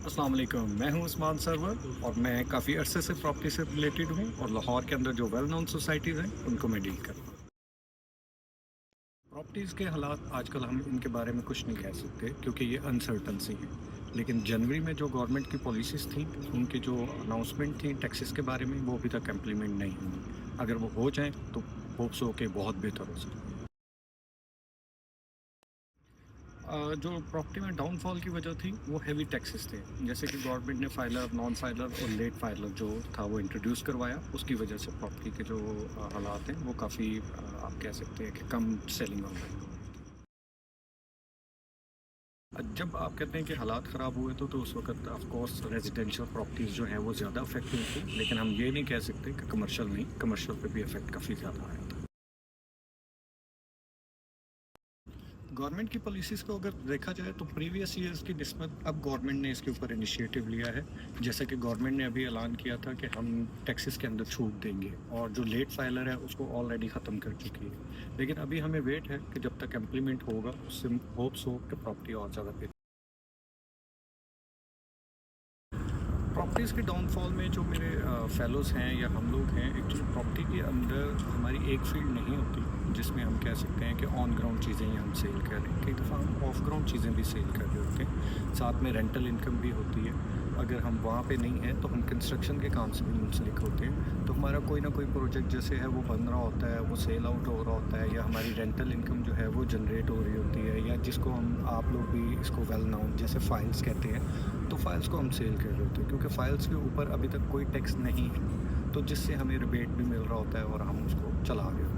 अस्सलाम वालेकुम, मैं हूं उस्मान सरवर और मैं काफ़ी अरसे से प्रॉपर्टी से रिलेटेड हूं और लाहौर के अंदर जो वेल नोन सोसाइटीज़ हैं उनको मैं डील करता हूं। प्रॉपर्टीज़ के हालात आजकल हम इनके बारे में कुछ नहीं कह सकते क्योंकि ये अनसर्टन सी हैं। लेकिन जनवरी में जो गवर्नमेंट की पॉलिसीज़ थी, उनकी जो अनाउंसमेंट थी टैक्सेस के बारे में, वो अभी तक इम्प्लीमेंट नहीं हुई। अगर वो हो जाएँ तो होप्स हो के बहुत बेहतर हो सकता है। जो प्रॉपर्टी में डाउनफॉल की वजह थी वो हैवी टैक्सेस थे। जैसे कि गवर्नमेंट ने फाइलर, नॉन फाइलर और लेट फाइलर जो था वो इंट्रोड्यूस करवाया, उसकी वजह से प्रॉपर्टी के जो हालात हैं वो काफ़ी आप कह सकते हैं कि कम सेलिंग हो गई। जब आप कहते हैं कि हालात ख़राब हुए तो उस वक्त ऑफ कोर्स रेजिडेंशियल प्रॉपर्टीज़ जो हैं वो ज़्यादा अफेक्ट हुई थी, लेकिन हम ये नहीं कह सकते कि कमर्शियल नहीं, कमर्शियल पे भी इफेक्ट काफ़ी ज़्यादा आया था। गवर्नमेंट की पॉलिसीज़ को अगर देखा जाए तो प्रीवियस ईयर्स की निस्बत अब गवर्नमेंट ने इसके ऊपर इनिशिएटिव लिया है। जैसे कि गवर्नमेंट ने अभी ऐलान किया था कि हम टैक्सेस के अंदर छूट देंगे और जो लेट फाइलर है उसको ऑलरेडी ख़त्म कर चुकी है। लेकिन अभी हमें वेट है कि जब तक इम्प्लीमेंट होगा उससे होप्स हो कि प्रॉपर्टी और ज़्यादा बेहतर। प्रॉपर्टीज़ के डाउनफॉल में जो मेरे फेलोज़ हैं या हम लोग हैं, एक्चुअली प्रॉपर्टी के अंदर हमारी एक फील्ड नहीं होती जिसमें हम कह सकते हैं कि ऑन ग्राउंड चीज़ें ही हम सेल कर रहे हैं। कई दफ़ा हम ऑफ ग्राउंड चीज़ें भी सेल कर रहे होते हैं, साथ में रेंटल इनकम भी होती है। अगर हम वहाँ पे नहीं हैं तो हम कंस्ट्रक्शन के काम से भी मुंसलिक होते हैं। तो हमारा कोई ना कोई प्रोजेक्ट जैसे है वो बन रहा होता है, वो सेल आउट हो रहा होता है, या हमारी रेंटल इनकम जो है वो जनरेट हो रही होती है, या जिसको हम आप लोग भी इसको वेल नाउन जैसे फाइल्स कहते हैं, तो फाइल्स को हम सेल कर रहे होते हैं क्योंकि फाइल्स के ऊपर अभी तक कोई टैक्स नहीं है, तो जिससे हमें रिबेट भी मिल रहा होता है और हम उसको चला रहे होते हैं।